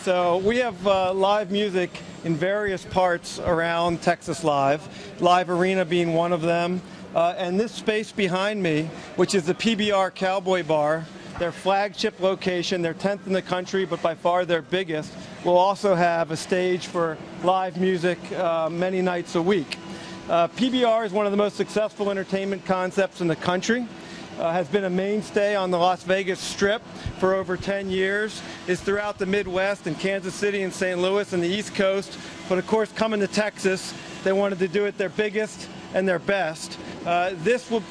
So we have live music in various parts around Texas Live, Live Arena being one of them. And this space behind me, which is the PBR Cowboy Bar, their flagship location, their 10th in the country, but by far their biggest, will also have a stage for live music many nights a week. PBR is one of the most successful entertainment concepts in the country. Has been a mainstay on the Las Vegas Strip for over 10 years, is throughout the Midwest and Kansas City and St. Louis and the East Coast. But of course, coming to Texas, they wanted to do it their biggest and their best. This will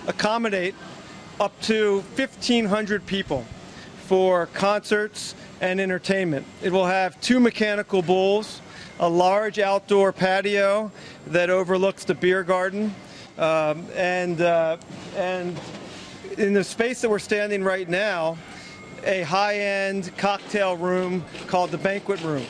accommodate up to 1,500 people for concerts and entertainment. It will have 2 mechanical bulls, a large outdoor patio that overlooks the beer garden, and in the space that we're standing right now, a high-end cocktail room called the Banquet Room.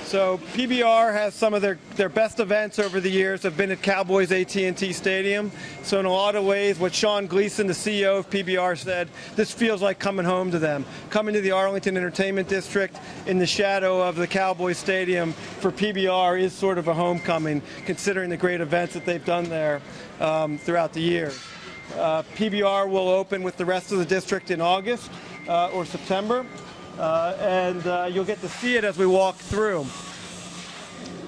So PBR has some of their best events over the years have been at Cowboys AT&T Stadium. So in a lot of ways, what Sean Gleason, the CEO of PBR, said, this feels like coming home to them. Coming to the Arlington Entertainment District in the shadow of the Cowboys Stadium for PBR is sort of a homecoming, considering the great events that they've done there throughout the year. PBR will open with the rest of the district in August or September. And you'll get to see it as we walk through.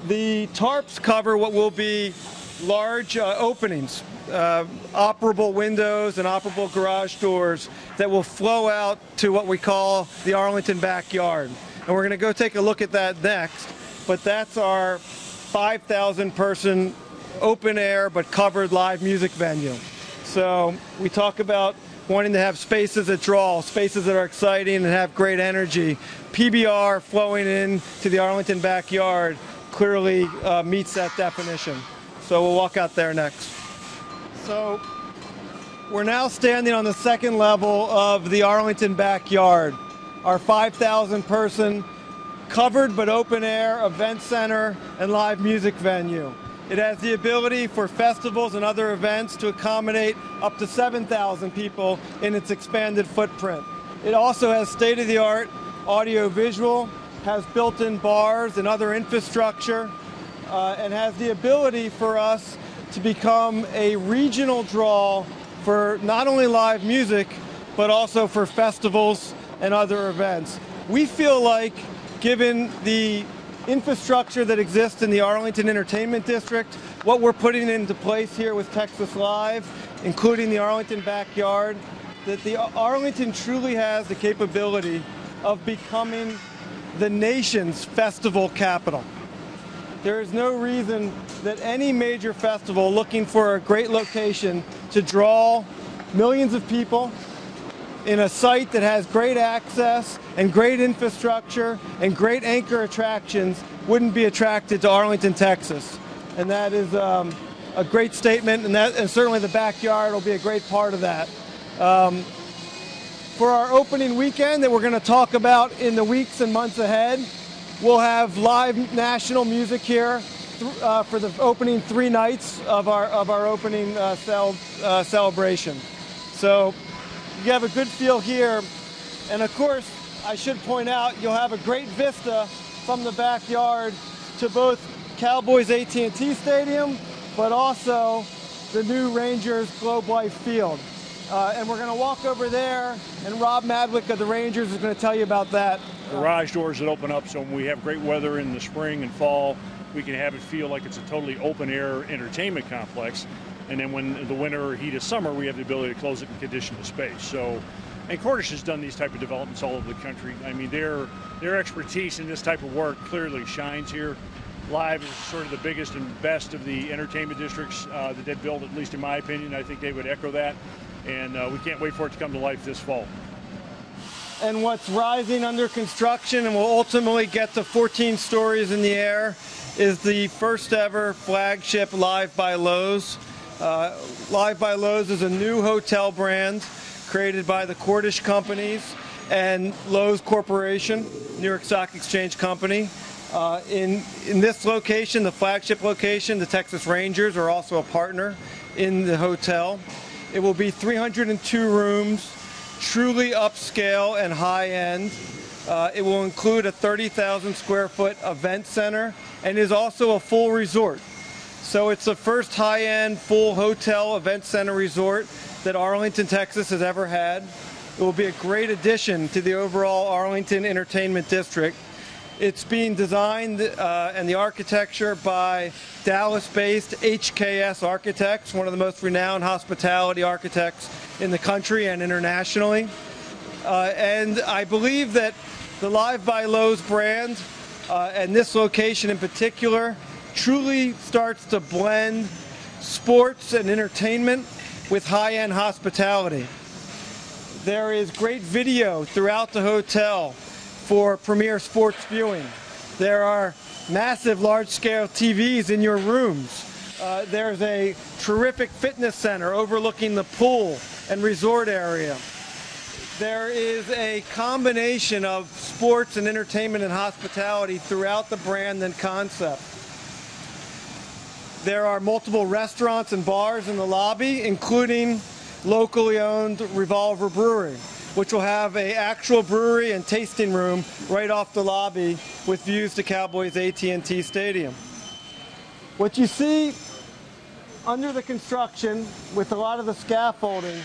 The tarps cover what will be large openings, operable windows and operable garage doors that will flow out to what we call the Arlington backyard. And we're going to go take a look at that next, but that's our 5,000 person open air but covered live music venue. So we talk about wanting to have spaces that draw, spaces that are exciting and have great energy. PBR flowing in to the Arlington backyard clearly meets that definition. So we'll walk out there next. So we're now standing on the second level of the Arlington backyard, our 5,000 person covered but open air event center and live music venue. It has the ability for festivals and other events to accommodate up to 7,000 people in its expanded footprint. It also has state-of-the-art audio-visual, has built-in bars and other infrastructure, and has the ability for us to become a regional draw for not only live music, but also for festivals and other events. We feel like, given the infrastructure that exists in the Arlington Entertainment District, what we're putting into place here with Texas Live, including the Arlington backyard, that the Arlington truly has the capability of becoming the nation's festival capital. There is no reason that any major festival looking for a great location to draw millions of people in a site that has great access and great infrastructure and great anchor attractions wouldn't be attracted to Arlington, Texas. And that is a great statement, and certainly the backyard will be a great part of that. For our opening weekend that we're going to talk about in the weeks and months ahead, we'll have live national music here for the opening 3 nights of our opening celebration. So you have a good feel here, and of course, I should point out, you'll have a great vista from the backyard to both Cowboys AT&T Stadium, but also the new Rangers Globe Life Field. And we're going to walk over there, and Rob Madwick of the Rangers is going to tell you about that. Garage doors that open up, so when we have great weather in the spring and fall, we can have it feel like it's a totally open-air entertainment complex. And then when the winter or heat of summer, we have the ability to close it and condition the space. So, and Cordish has done these type of developments all over the country. I mean, their expertise in this type of work clearly shines here. Live is sort of the biggest and best of the entertainment districts that they've built, at least in my opinion. I think they would echo that. And we can't wait for it to come to life this fall. And what's rising under construction and will ultimately get to 14 stories in the air is the first ever flagship Live by Loews. Live by Loews is a new hotel brand created by the Cordish companies and Loews Corporation, New York Stock Exchange company. In this location, the flagship location, the Texas Rangers are also a partner in the hotel. It will be 302 rooms, truly upscale and high-end. It will include a 30,000 square foot event center and is also a full resort. So it's the first high-end full hotel event center resort that Arlington, Texas has ever had. It will be a great addition to the overall Arlington Entertainment District. It's being designed and the architecture by Dallas-based HKS Architects, one of the most renowned hospitality architects in the country and internationally. And I believe that the Live by Loews brand and this location in particular truly starts to blend sports and entertainment with high-end hospitality. There is great video throughout the hotel for premier sports viewing. There are massive large-scale TVs in your rooms. There's a terrific fitness center overlooking the pool and resort area. There is a combination of sports and entertainment and hospitality throughout the brand and concept. There are multiple restaurants and bars in the lobby, including locally owned Revolver Brewery, which will have an actual brewery and tasting room right off the lobby with views to Cowboys AT&T Stadium. What you see under the construction with a lot of the scaffolding,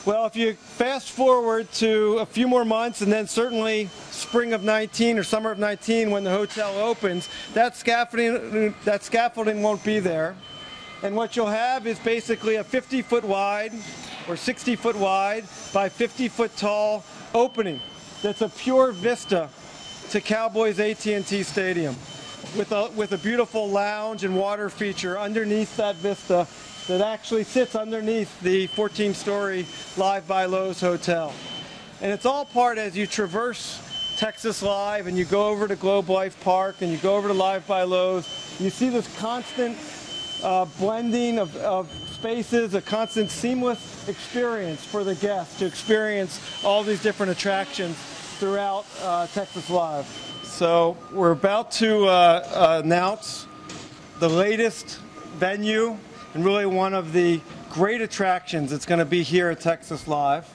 well, if you fast forward to a few more months and then certainly spring of 19 or summer of 19 when the hotel opens, that scaffolding won't be there. And what you'll have is basically a 50-foot wide or 60-foot wide by 50-foot tall opening that's a pure vista to Cowboys AT&T Stadium with a beautiful lounge and water feature underneath that vista that actually sits underneath the 14-story Live by Loews hotel. And it's all part as you traverse Texas Live and you go over to Globe Life Park and you go over to Live by Loews, you see this constant blending of spaces, a constant seamless experience for the guests to experience all these different attractions throughout Texas Live. So we're about to announce the latest venue and really one of the great attractions that's going to be here at Texas Live.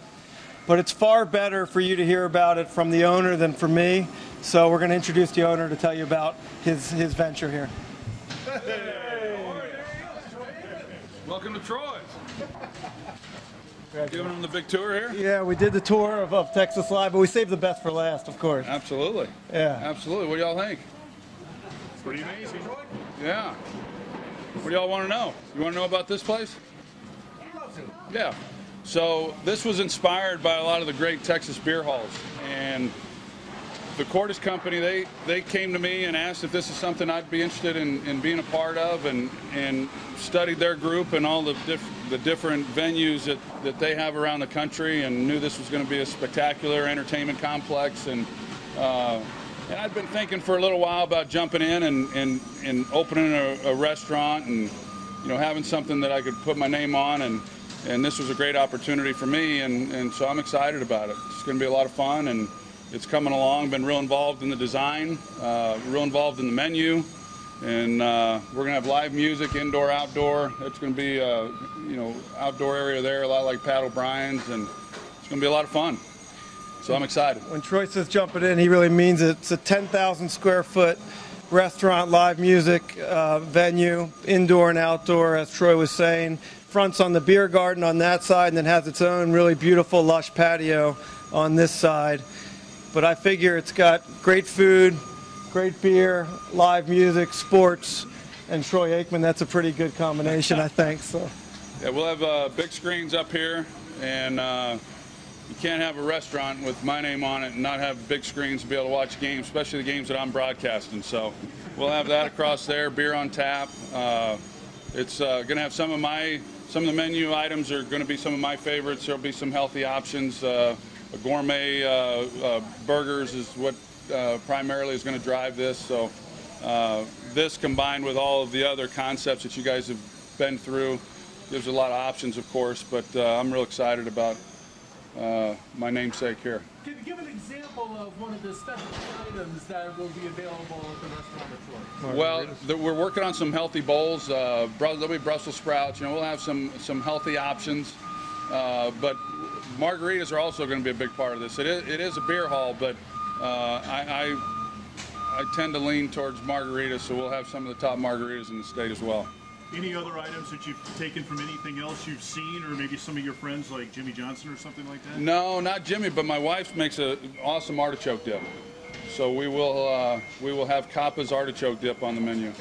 But it's far better for you to hear about it from the owner than from me. So we're going to introduce the owner to tell you about his venture here. Welcome to Troy's. Giving them the big tour here? Yeah, we did the tour of Texas Live, but we saved the best for last, of course. Absolutely. Yeah. Absolutely. What do y'all think? Pretty amazing. Yeah. What do y'all want to know? You want to know about this place? Yeah. So this was inspired by a lot of the great Texas beer halls. And the Cordes Company, they came to me and asked if this is something I'd be interested in being a part of, and studied their group and all the different venues that they have around the country, and knew this was going to be a spectacular entertainment complex. And I'd been thinking for a little while about jumping in and opening a restaurant and having something that I could put my name on, and this was a great opportunity for me, and so I'm excited about it. It's going to be a lot of fun, and it's coming along. Been real involved in the design, real involved in the menu, and we're going to have live music, indoor, outdoor. It's going to be outdoor area there, a lot like Pat O'Brien's, and it's going to be a lot of fun. So I'm excited. When Troy says jumping in, he really means it. It's a 10,000 square foot restaurant, live music venue, indoor and outdoor, as Troy was saying. Fronts on the beer garden on that side, and then has its own really beautiful, lush patio on this side. But I figure it's got great food, great beer, live music, sports, and Troy Aikman. That's a pretty good combination, I think. So. Yeah, we'll have big screens up here, and you can't have a restaurant with my name on it and not have big screens to be able to watch games, especially the games that I'm broadcasting. So we'll have that across there, beer on tap. It's going to have some of the menu items are going to be some of my favorites. There'll be some healthy options. Gourmet burgers is what primarily is going to drive this. So this combined with all of the other concepts that you guys have been through gives a lot of options, of course, but I'm real excited about my namesake here. Can you give an example of one of the specialty items that will be available at the restaurant at Troy? Well, we're working on some healthy bowls. There'll be Brussels sprouts. We'll have some healthy options, but margaritas are also going to be a big part of this. It is a beer hall, but I tend to lean towards margaritas, so we'll have some of the top margaritas in the state as well. Any other items that you've taken from anything else you've seen, or maybe some of your friends like Jimmy Johnson or something like that? No, not Jimmy, but my wife makes an awesome artichoke dip. So we will have Kappa's artichoke dip on the menu.